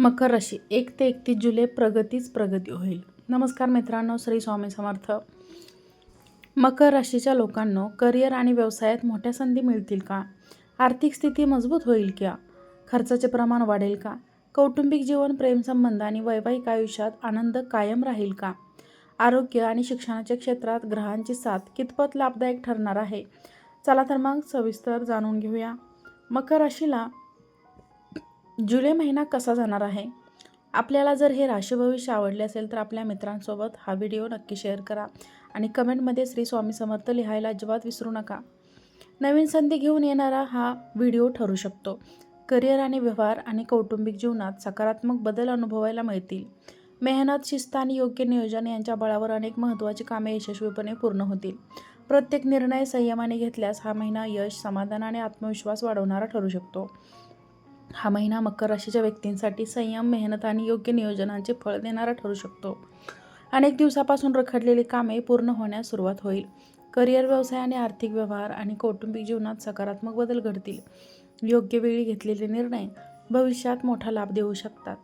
मकर राशी 1 ते 31 जुलै प्रगतीच प्रगती होईल. नमस्कार मित्रांनो, श्री स्वामी समर्थ. मकर राशीच्या लोकांनो, करिअर आणि व्यवसायात मोठ्या संधी मिळतील का? आर्थिक स्थिती मजबूत होईल का? खर्चाचे प्रमाण वाढेल का? कौटुंबिक जीवन, प्रेमसंबंध आणि वैवाहिक आयुष्यात आनंद कायम राहील का? आरोग्य आणि शिक्षणाच्या क्षेत्रात ग्रहांची साथ कितपत लाभदायक ठरणार आहे? चला तर मग सविस्तर जाणून घेऊया. मकर राशीला जुलै महिना कसा जाणार आहे? आपल्याला जर हे राशी भविष्य आवडले असेल तर आपल्या मित्रांसोबत हा व्हिडिओ नक्की शेअर करा आणि कमेंटमध्ये श्री स्वामी समर्थ लिहायला अजिबात विसरू नका. नवीन संधी घेऊन येणारा हा व्हिडिओ ठरू शकतो. करिअर आणि व्यवहार आणि कौटुंबिक जीवनात सकारात्मक बदल अनुभवायला मिळतील. मेहनत, शिस्त आणि योग्य नियोजन यांच्या बळावर अनेक महत्त्वाची कामे यशस्वीपणे पूर्ण होतील. प्रत्येक निर्णय संयमाने घेतल्यास हा महिना यश, समाधान आणि आत्मविश्वास वाढवणारा ठरू शकतो. हा महिना मकर राशीच्या व्यक्तींसाठी संयम, मेहनत आणि योग्य नियोजनाचे फळ देणारा ठरू शकतो. अनेक दिवसापासून रखडलेली कामे पूर्ण होण्यास सुरुवात होईल. करिअर, व्यवसाय आणि आर्थिक व्यवहार आणि कौटुंबिक जीवनात सकारात्मक बदल घडतील. योग्य वेळी घेतलेले निर्णय भविष्यात मोठा लाभ देऊ शकतात.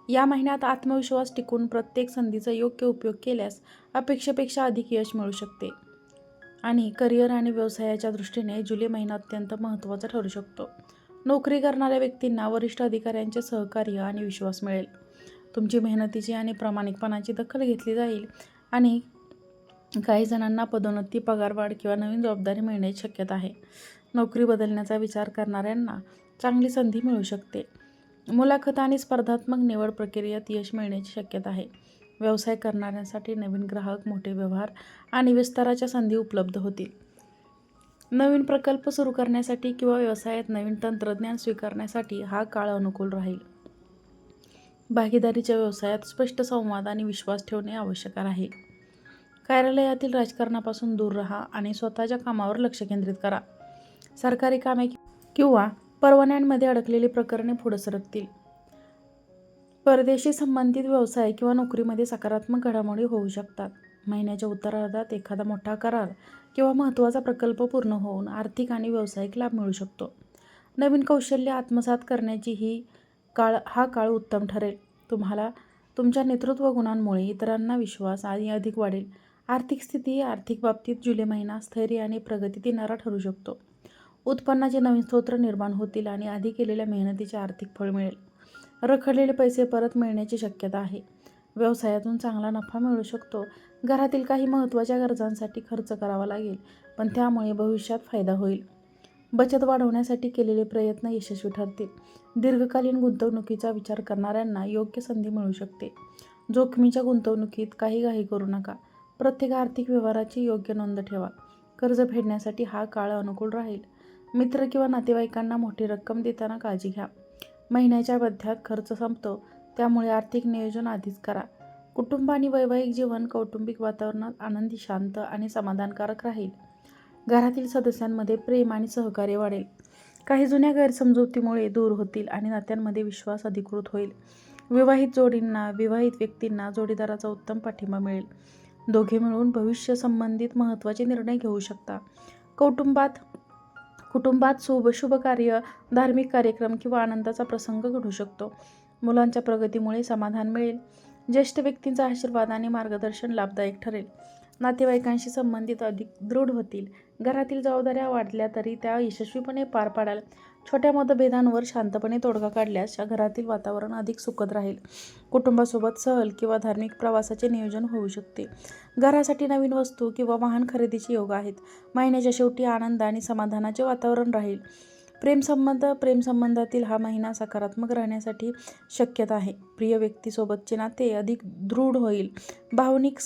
या महिन्यात आत्मविश्वास टिकून प्रत्येक संधीचा योग्य उपयोग केल्यास अपेक्षेपेक्षा अधिक यश मिळू शकते. आणि करिअर आणि व्यवसायाच्या दृष्टीने जुलै महिना अत्यंत महत्त्वाचा ठरू शकतो. नोकरी करणाऱ्या व्यक्तींना वरिष्ठ अधिकाऱ्यांचे सहकार्य आणि विश्वास मिळेल. तुमची मेहनतीची आणि प्रामाणिकपणाची दखल घेतली जाईल आणि काही जणांना पदोन्नती, पगारवाढ किंवा नवीन जबाबदारी मिळण्याची शक्यता आहे. नोकरी बदलण्याचा विचार करणाऱ्यांना चांगली संधी मिळू शकते. मुलाखत आणि स्पर्धात्मक निवड प्रक्रियेत यश मिळण्याची शक्यता आहे. व्यवसाय करणाऱ्यांसाठी नवीन ग्राहक, मोठे व्यवहार आणि विस्ताराच्या संधी उपलब्ध होतील. नवीन प्रकल्प सुरू करण्यासाठी किंवा व्यवसायात नवीन तंत्रज्ञान स्वीकारण्यासाठी हा काळ अनुकूल राहील. भागीदारीच्या व्यवसायात स्पष्ट संवाद आणि विश्वास ठेवणे आवश्यक राहील. कार्यालयातील राजकारणापासून दूर राहा आणि स्वतःच्या कामावर लक्ष केंद्रित करा. सरकारी कामे किंवा परवान्यांमध्ये अडकलेली प्रकरणे पुढे सरकतील. परदेशी संबंधित व्यवसाय किंवा नोकरीमध्ये सकारात्मक घडामोडी होऊ शकतात. महिन्याच्या उत्तरार्धात एखादा मोठा करार किंवा महत्त्वाचा प्रकल्प पूर्ण होऊन आर्थिक आणि व्यावसायिक लाभ मिळू शकतो. नवीन कौशल्य आत्मसात करण्याची हा काळ उत्तम ठरेल. तुम्हाला तुमच्या नेतृत्व गुणांमुळे इतरांना विश्वास आणि अधिक वाढेल. आर्थिक बाबतीत जुलै महिना स्थैर्य आणि प्रगती देणारा ठरू शकतो. उत्पन्नाचे नवीन स्रोत निर्माण होतील आणि आधी केलेल्या मेहनतीचे आर्थिक फळ मिळेल. रखडलेले पैसे परत मिळण्याची शक्यता आहे. व्यवसायातून चांगला नफा मिळू शकतो. घरातील काही महत्त्वाच्या गरजांसाठी खर्च करावा लागेल, पण त्यामुळे भविष्यात फायदा होईल. बचत वाढवण्यासाठी केलेले प्रयत्न यशस्वी ठरतील. दीर्घकालीन गुंतवणुकीचा विचार करणाऱ्यांना योग्य संधी मिळू शकते. जोखमीच्या गुंतवणुकीत काही घाई करू नका. प्रत्येक आर्थिक व्यवहाराची योग्य नोंद ठेवा. कर्ज फेडण्यासाठी हा काळ अनुकूल राहील. मित्र किंवा नातेवाईकांना मोठी रक्कम देताना काळजी घ्या. महिन्याच्या मध्यात खर्च संपतो, त्यामुळे आर्थिक नियोजन आधीच करा. कुटुंब आणि वैवाहिक जीवन कौटुंबिक वातावरणात आनंदी, शांत आणि समाधानकारक राहील. घरातील सदस्यांमध्ये प्रेम आणि सहकार्य वाढेल. काही जुन्या गैरसमजुतीमुळे दूर होतील आणि नात्यांमध्ये विश्वास अधिकृत होईल. विवाहित व्यक्तींना जोडीदाराचा उत्तम पाठिंबा मिळेल. दोघे मिळून भविष्य संबंधित महत्त्वाचे निर्णय घेऊ शकता. कुटुंबात शुभ कार्य, धार्मिक कार्यक्रम किंवा आनंदाचा प्रसंग घडू शकतो. मुलांच्या प्रगतीमुळे समाधान मिळेल. ज्येष्ठ व्यक्तींचा आशीर्वाद आणि मार्गदर्शन लाभदायक ठरेल. नातेवाईकांशी संबंधित अधिक दृढ होतील. घरातील जबाबदाऱ्या वाढल्या तरी त्या यशस्वीपणे पार पाडाल. छोट्या मतभेदांवर शांतपणे तोडगा काढल्यास घरातील वातावरण अधिक सुखद राहील. कुटुंबासोबत सहल किंवा धार्मिक प्रवासाचे नियोजन होऊ शकते. घरासाठी नवीन वस्तू किंवा वाहन खरेदीचे योग आहेत. महिन्याच्या शेवटी आनंद आणि समाधानाचे वातावरण राहील. प्रेमसंबंधातील हा महिना सकारात्मक राहण्यासाठी शक्यता आहे. प्रिय व्यक्तीसोबतचे नाते अधिक दृढ होईल. भावनिक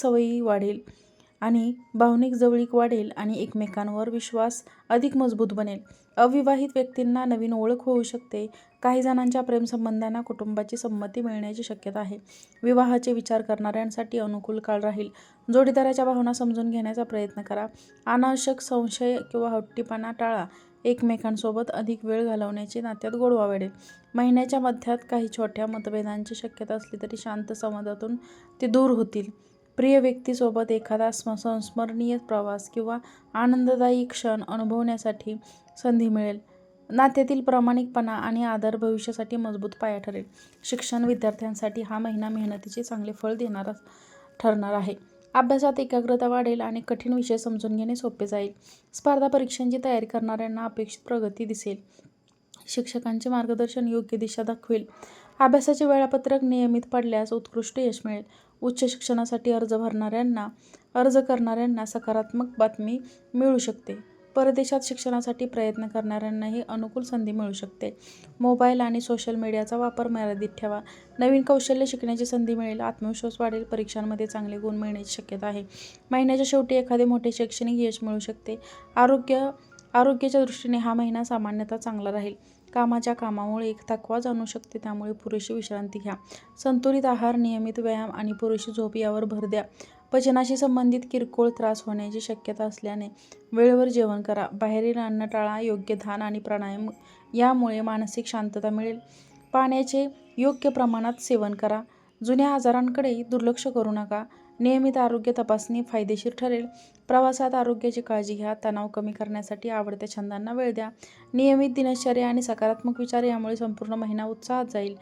जवळीक वाढेल आणि एकमेकांवर विश्वास अधिक मजबूत बनेल. अविवाहित व्यक्तींना नवीन ओळख होऊ शकते. काही जणांच्या प्रेमसंबंधांना कुटुंबाची संमती मिळण्याची शक्यता आहे. विवाहाचे विचार करणाऱ्यांसाठी अनुकूल काळ राहील. जोडीदाराच्या भावना समजून घेण्याचा प्रयत्न करा. अनावश्यक संशय किंवा हट्टीपणा टाळा. एकमेकांसोबत अधिक वेळ घालवण्याचे नात्यात गोडवा वाढेल. महिन्याच्या मध्यात काही छोट्या मतभेदांची शक्यता असली तरी शांत संवादातून ते दूर होतील. प्रिय व्यक्तीसोबत एखादा संस्मरणीय प्रवास किंवा आनंददायी क्षण अनुभवण्यासाठी संधी मिळेल. नात्यातील प्रामाणिकपणा आणि आदर भविष्यासाठी मजबूत पाया ठरेल. शिक्षण विद्यार्थ्यांसाठी हा महिना मेहनतीचे चांगले फळ देणारा ठरणार आहे. अभ्यासात एकाग्रता वाढेल आणि कठीण विषय समजून घेणे सोपे जाईल. स्पर्धा परीक्षांची तयारी करणाऱ्यांना अपेक्षित प्रगती दिसेल. शिक्षकांचे मार्गदर्शन योग्य दिशा दाखवेल. अभ्यासाचे वेळापत्रक नियमित पाळल्यास उत्कृष्ट यश मिळेल. उच्च शिक्षणासाठी अर्ज करणाऱ्यांना सकारात्मक बातमी मिळू शकते. परदेशात शिक्षणासाठी प्रयत्न करणाऱ्यांनाही अनुकूल संधी मिळू शकते. मोबाईल आणि सोशल मीडियाचा वापर मर्यादित ठेवा. नवीन कौशल्य शिकण्याची संधी मिळेल. आत्मविश्वास वाढेल. परीक्षांमध्ये चांगले गुण मिळण्याची शक्यता आहे. महिन्याच्या शेवटी एखादे मोठे शैक्षणिक यश मिळू शकते. आरोग्याच्या दृष्टीने हा महिना सामान्यतः चांगला राहील. कामाच्या कामामुळे थकवा जाणवू शकते, त्यामुळे पुरेशी विश्रांती घ्या. संतुलित आहार, नियमित व्यायाम आणि पुरेशी झोप यावर भर द्या. पचनाशी संबंधित किरकोळ त्रास होण्याची शक्यता असल्याने वेळेवर जेवण करा. बाहेरील अन्न टाळा. योग्य ध्यान आणि प्राणायाम यामुळे मानसिक शांतता मिळेल. पाण्याचे योग्य प्रमाणात सेवन करा. जुन्या आजारांकडे दुर्लक्ष करू नका. नियमित आरोग्य तपासणी फायदेशीर ठरेल. प्रवासात आरोग्याची काळजी घ्या. तणाव कमी करण्यासाठी आवडत्या छंदांना वेळ द्या. नियमित दिनचर्या आणि सकारात्मक विचार यामुळे संपूर्ण महिना उत्साहात जाईल.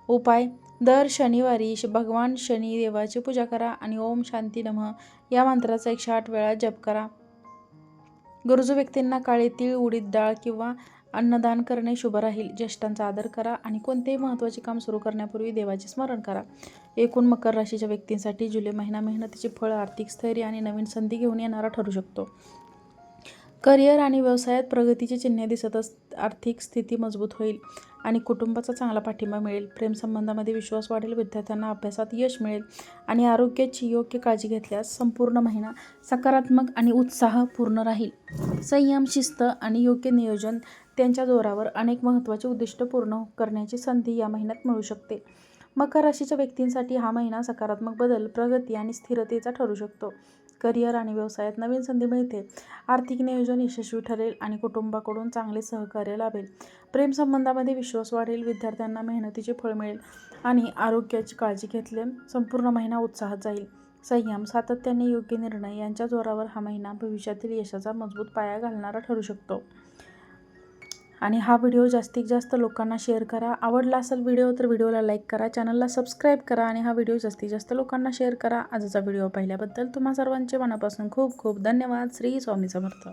उपाय: दर शनिवारी भगवान शनी देवाची पूजा करा आणि ओम शांती नमः या मंत्राचा 108 वेळा जप करा. गरजू व्यक्तींना काळे तीळ, उडीद डाळ किंवा अन्नदान करणे शुभ राहील. ज्येष्ठांचा आदर करा आणि कोणतेही महत्त्वाचे काम सुरू करण्यापूर्वी देवाचे स्मरण करा. एकूण मकर राशीच्या व्यक्तींसाठी जुलै महिना मेहनतीचे फळ, आर्थिक स्थैर्य आणि नवीन संधी घेऊन येणारा ठरू शकतो. करिअर आणि व्यवसायात प्रगतीची चिन्हे दिसत आर्थिक स्थिती मजबूत होईल आणि कुटुंबाचा चांगला पाठिंबा मिळेल. प्रेमसंबंधामध्ये विश्वास वाढेल. विद्यार्थ्यांना अभ्यासात यश मिळेल आणि आरोग्याची योग्य काळजी घेतल्यास संपूर्ण महिना सकारात्मक आणि उत्साहपूर्ण राहील. संयम, शिस्त आणि योग्य नियोजन त्यांच्या जोरावर अनेक महत्त्वाची उद्दिष्ट पूर्ण करण्याची संधी या महिन्यात मिळू शकते. मकर राशीच्या व्यक्तींसाठी हा महिना सकारात्मक बदल, प्रगती आणि स्थिरतेचा ठरू शकतो. करिअर आणि व्यवसायात नवीन संधी मिळते. आर्थिक नियोजन यशस्वी ठरेल आणि कुटुंबाकडून चांगले सहकार्य लाभेल. प्रेमसंबंधामध्ये विश्वास वाढेल. विद्यार्थ्यांना मेहनतीचे फळ मिळेल आणि आरोग्याची काळजी घेतल्याने संपूर्ण महिना उत्साहात जाईल. संयम, सातत्याने योग्य निर्णय यांच्या जोरावर हा महिना भविष्यातील यशाचा मजबूत पाया घालणारा ठरू शकतो. आणि हा व्हिडिओ जास्तीत जास्त लोकांना शेअर करा. आवडला असेल व्हिडिओ तर व्हिडिओला लाईक करा, चॅनलला सबस्क्राईब करा आणि हा व्हिडिओ जास्तीत जास्त लोकांना शेअर करा. आजचा व्हिडिओ पाहिल्याबद्दल तुम्हा सर्वांचे मनापासून खूप खूप धन्यवाद. श्री स्वामी समर्थ.